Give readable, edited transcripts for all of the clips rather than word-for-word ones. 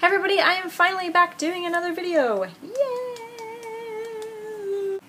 Hey everybody, I am finally back doing another video! Yay!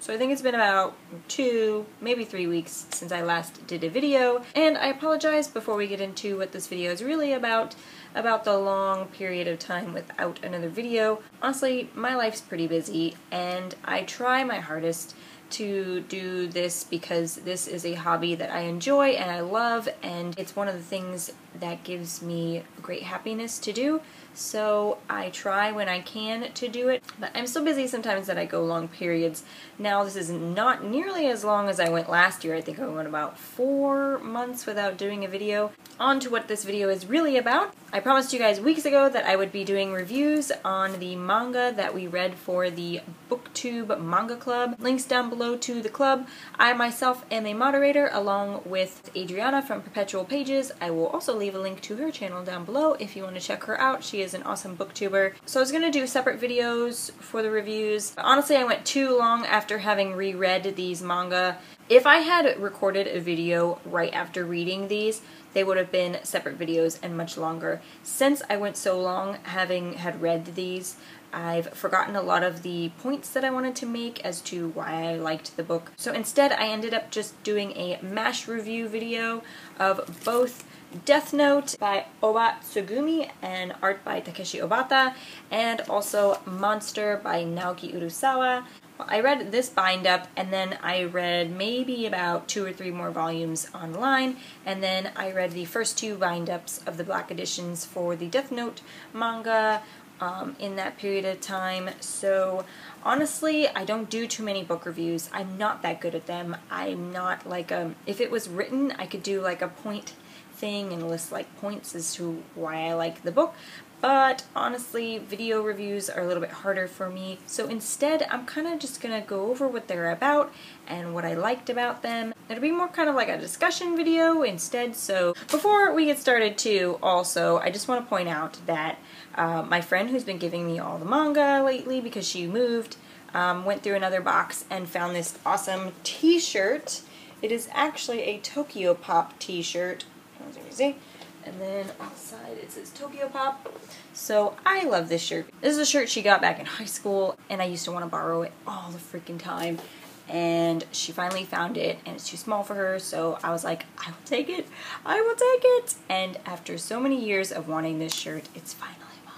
So I think it's been about 2, maybe 3 weeks since I last did a video, and I apologize before we get into what this video is really about the long period of time without another video. Honestly, my life's pretty busy, and I try my hardest to do this because this is a hobby that I enjoy and I love, and it's one of the things that gives me great happiness to do. So I try when I can to do it, but I'm so busy sometimes that I go long periods. Now this is not nearly as long as I went last year. I think I went about 4 months without doing a video. On to what this video is really about. I promised you guys weeks ago that I would be doing reviews on the manga that we read for the BookTube Manga Club. Links down below to the club. I myself am a moderator along with Adriana from Perpetual Pages. I will also leave a link to her channel down below if you want to check her out. She is an awesome booktuber. So I was going to do separate videos for the reviews. But honestly, I went too long after having reread these manga. If I had recorded a video right after reading these, they would have been separate videos and much longer. Since I went so long having had read these, I've forgotten a lot of the points that I wanted to make as to why I liked the book. So instead I ended up just doing a MASH review video of both Death Note by Oba Tsugumi and art by Takeshi Obata, and also Monster by Naoki Urasawa. I read this bind-up, and then I read maybe about 2 or 3 more volumes online, and then I read the first 2 bind-ups of the black editions for the Death Note manga in that period of time. So honestly, I don't do too many book reviews. I'm not that good at them. I'm not like if it was written, I could do like a point thing and list like points as to why I like the book. But honestly, video reviews are a little bit harder for me, so instead I'm kind of just gonna go over what they're about and what I liked about them. It'll be more kind of like a discussion video instead. So before we get started too, also, I just want to point out that my friend who's been giving me all the manga lately because she moved, went through another box and found this awesome t-shirt. It is actually a Tokyo Pop t-shirt, as you can see. And then on the side it says Tokyo Pop. So I love this shirt. This is a shirt she got back in high school, and I used to want to borrow it all the freaking time. And she finally found it, and it's too small for her, so I was like, I will take it. I will take it. And after so many years of wanting this shirt, it's finally mine.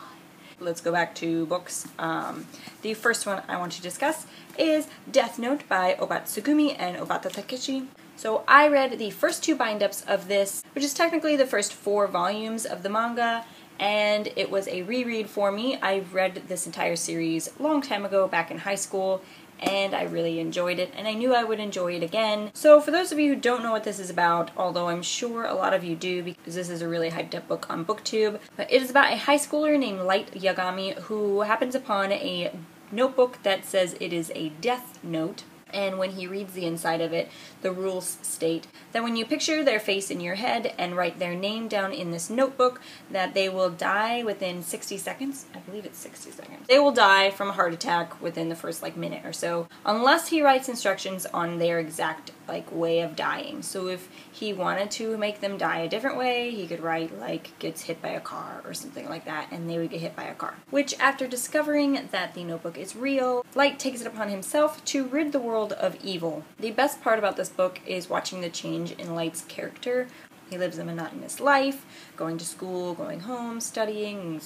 Let's go back to books. The first one I want to discuss is Death Note by Oba Tsugumi and Obata Takeshi. So I read the first 2 bind-ups of this, which is technically the first 4 volumes of the manga, and it was a reread for me. I read this entire series a long time ago, back in high school, and I really enjoyed it, and I knew I would enjoy it again. So for those of you who don't know what this is about, although I'm sure a lot of you do because this is a really hyped up book on BookTube, but it is about a high schooler named Light Yagami who happens upon a notebook that says it is a death note. And when he reads the inside of it, the rules state that when you picture their face in your head and write their name down in this notebook, that they will die within 60 seconds. I believe it's 60 seconds. They will die from a heart attack within the first minute or so, unless he writes instructions on their exact way of dying. So if he wanted to make them die a different way, he could write gets hit by a car or something like that, and they would get hit by a car. Which, after discovering that the notebook is real, Light takes it upon himself to rid the world of evil. The best part about this book is watching the change in Light's character. He lives a monotonous life, going to school, going home, studying,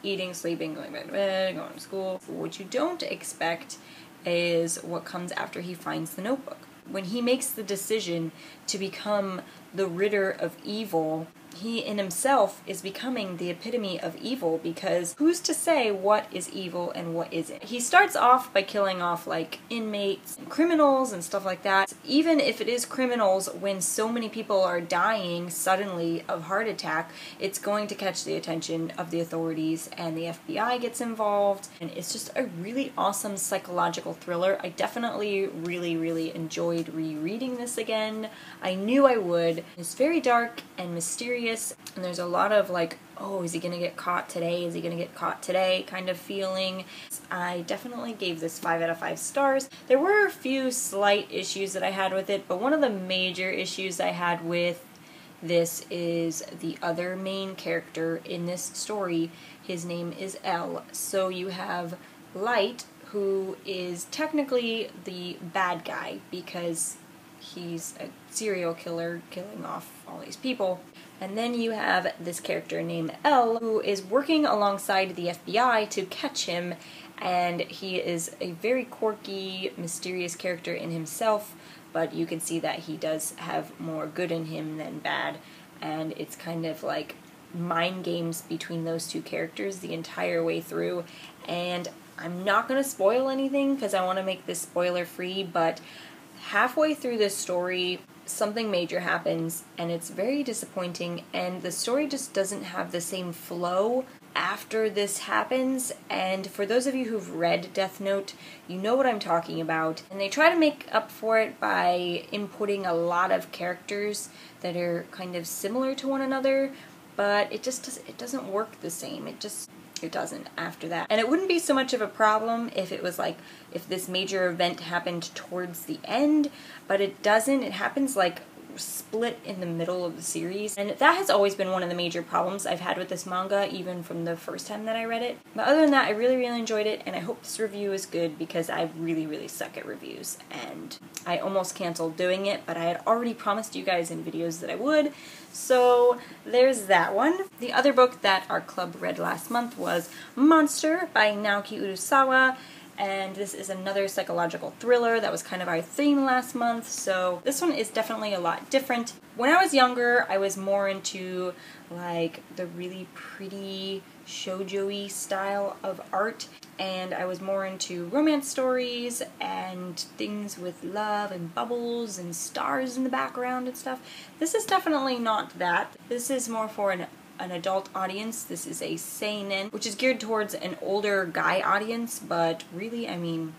eating, sleeping, going back to bed, going to school. What you don't expect is what comes after he finds the notebook. When he makes the decision to become the ridder of evil, he in himself is becoming the epitome of evil, because who's to say what is evil and what isn't? He starts off by killing off inmates and criminals and stuff like that. Even if it is criminals, when so many people are dying suddenly of heart attack, it's going to catch the attention of the authorities, and the FBI gets involved, and it's just a really awesome psychological thriller. I definitely really enjoyed rereading this again. I knew I would. It's very dark and mysterious, and there's a lot of oh, is he gonna get caught today? Is he gonna get caught today? Kind of feeling. I definitely gave this 5 out of 5 stars. There were a few slight issues that I had with it, but one of the major issues I had with This is the other main character in this story. His name is L. So you have Light, who is technically the bad guy because he's a serial killer killing off all these people. And then you have this character named L, who is working alongside the FBI to catch him, and he is a very quirky, mysterious character in himself, but you can see that he does have more good in him than bad, and it's kind of like mind games between those two characters the entire way through. And I'm not going to spoil anything because I want to make this spoiler free, but halfway through this story something major happens and it's very disappointing, and the story just doesn't have the same flow after this happens. And for those of you who've read Death Note, you know what I'm talking about. And they try to make up for it by inputting a lot of characters that are kind of similar to one another, but it doesn't work the same. It doesn't after that. And it wouldn't be so much of a problem if it was like, if this major event happened towards the end, but it doesn't. It happens like split in the middle of the series, and that has always been one of the major problems I've had with this manga, even from the first time that I read it. But other than that, I really enjoyed it, and I hope this review is good because I really suck at reviews, and I almost canceled doing it, but I had already promised you guys in videos that I would, so there's that one. The other book that our club read last month was Monster by Naoki Urasawa, and this is another psychological thriller that was kind of our theme last month, so this one is definitely a lot different. When I was younger, I was more into like the really pretty shoujo-y style of art, and I was more into romance stories and things with love and bubbles and stars in the background and stuff. This is definitely not that. This is more for an adult audience. This is a seinen, which is geared towards an older guy audience, but really, I mean,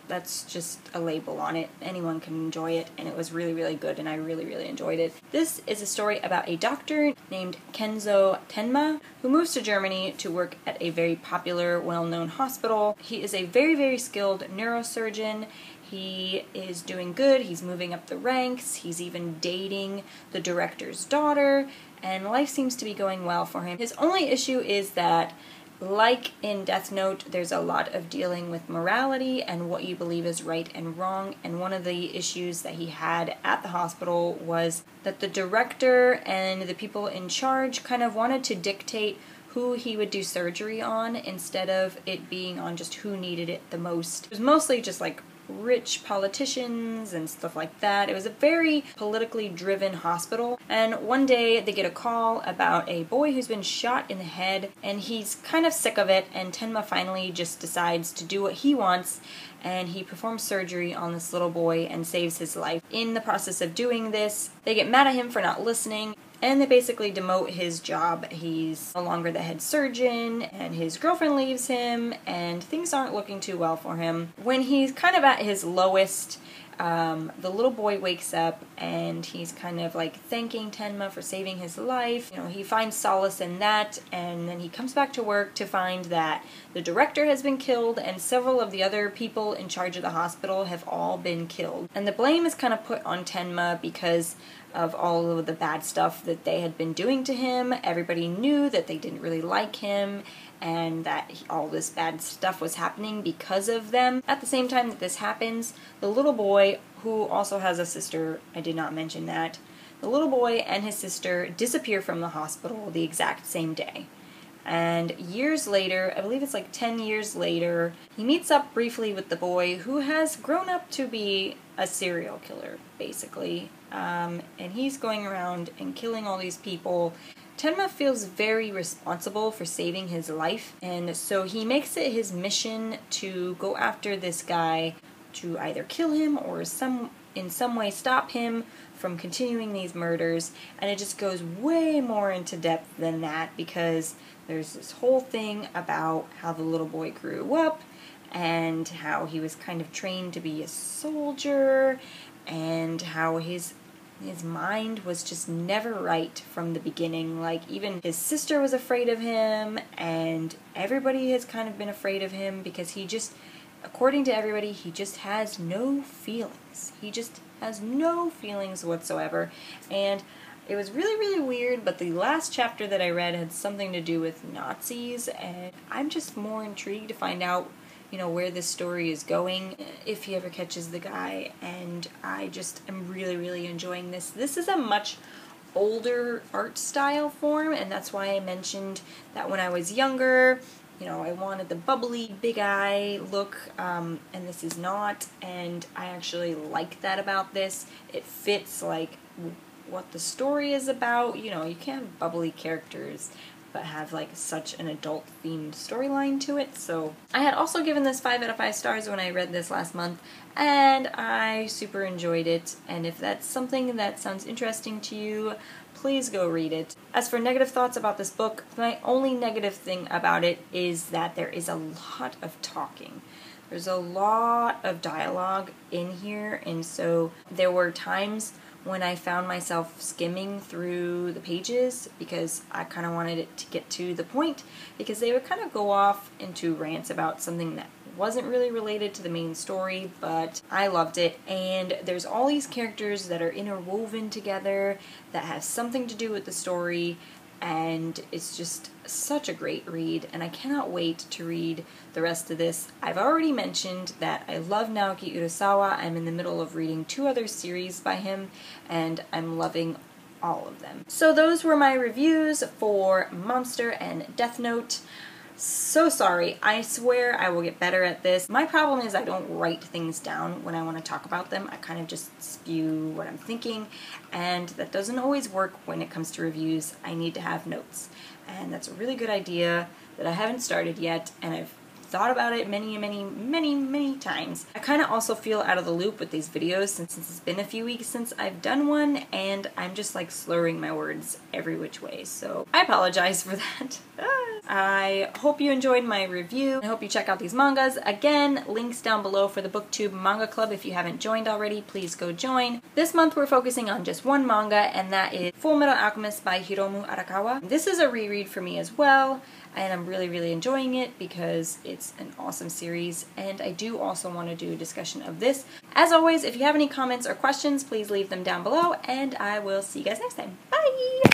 that's just a label on it. Anyone can enjoy it, and it was really good, and I really enjoyed it. This is a story about a doctor named Kenzo Tenma who moves to Germany to work at a very popular, well-known hospital. He is a very skilled neurosurgeon. He is doing good, he's moving up the ranks, he's even dating the director's daughter, and life seems to be going well for him. His only issue is that, like in Death Note, there's a lot of dealing with morality and what you believe is right and wrong, and one of the issues that he had at the hospital was that the director and the people in charge kind of wanted to dictate who he would do surgery on instead of it being on just who needed it the most. It was mostly just like rich politicians and stuff like that. It was a very politically driven hospital, and one day they get a call about a boy who's been shot in the head, and he's kind of sick of it, and Tenma finally just decides to do what he wants, and he performs surgery on this little boy and saves his life. In the process of doing this, they get mad at him for not listening, and they basically demote his job. He's no longer the head surgeon, and his girlfriend leaves him, and things aren't looking too well for him. When he's kind of at his lowest, the little boy wakes up, and he's kind of like thanking Tenma for saving his life. You know, he finds solace in that, and then he comes back to work to find that the director has been killed, and several of the other people in charge of the hospital have all been killed. And the blame is kind of put on Tenma because of all of the bad stuff that they had been doing to him. Everybody knew that they didn't really like him, and that all this bad stuff was happening because of them. At the same time that this happens, the little boy, who also has a sister, I did not mention that, the little boy and his sister disappear from the hospital the exact same day. And years later, I believe it's like 10 years later, he meets up briefly with the boy who has grown up to be a serial killer, basically. And he's going around and killing all these people. Tenma feels very responsible for saving his life, and so he makes it his mission to go after this guy to either kill him or in some way stop him from continuing these murders. And it just goes way more into depth than that, because there's this whole thing about how the little boy grew up and how he was kind of trained to be a soldier, and how his mind was just never right from the beginning. Like, even his sister was afraid of him, and everybody has kind of been afraid of him because he just, according to everybody, he just has no feelings. He just has no feelings whatsoever. And It was really, really weird, but the last chapter that I read had something to do with Nazis, and I'm just more intrigued to find out, you know, where this story is going, if he ever catches the guy, and I just am really, really enjoying this. This is a much older art style form, and that's why I mentioned that when I was younger, you know, I wanted the bubbly, big eye look, and this is not, and I actually like that about this. It fits, like, what the story is about. You know, you can't have bubbly characters but have, like, such an adult-themed storyline to it, so I had also given this 5 out of 5 stars when I read this last month, and I super enjoyed it, and if that's something that sounds interesting to you, please go read it. As for negative thoughts about this book, my only negative thing about it is that there is a lot of talking. There's a lot of dialogue in here, and so there were times when I found myself skimming through the pages because I kind of wanted it to get to the point, because they would kind of go off into rants about something that wasn't really related to the main story, but I loved it. And there's all these characters that are interwoven together that have something to do with the story, and it's just such a great read, and I cannot wait to read the rest of this. I've already mentioned that I love Naoki Urasawa. I'm in the middle of reading 2 other series by him, and I'm loving all of them. So those were my reviews for Monster and Death Note. So sorry, I swear I will get better at this. My problem is I don't write things down when I want to talk about them. I kind of just spew what I'm thinking, and that doesn't always work when it comes to reviews. I need to have notes, and that's a really good idea that I haven't started yet, and I've thought about it many times. I kind of also feel out of the loop with these videos since it's been a few weeks since I've done one, and I'm just like slurring my words every which way, so I apologize for that. I hope you enjoyed my review. I hope you check out these mangas. Again, links down below for the BookTube Manga Club. If you haven't joined already, please go join. This month we're focusing on just one manga, and that is Full Metal Alchemist by Hiromu Arakawa. This is a reread for me as well, and I'm really enjoying it because it's an awesome series, and I do also want to do a discussion of this. As always, if you have any comments or questions, please leave them down below, and I will see you guys next time. Bye!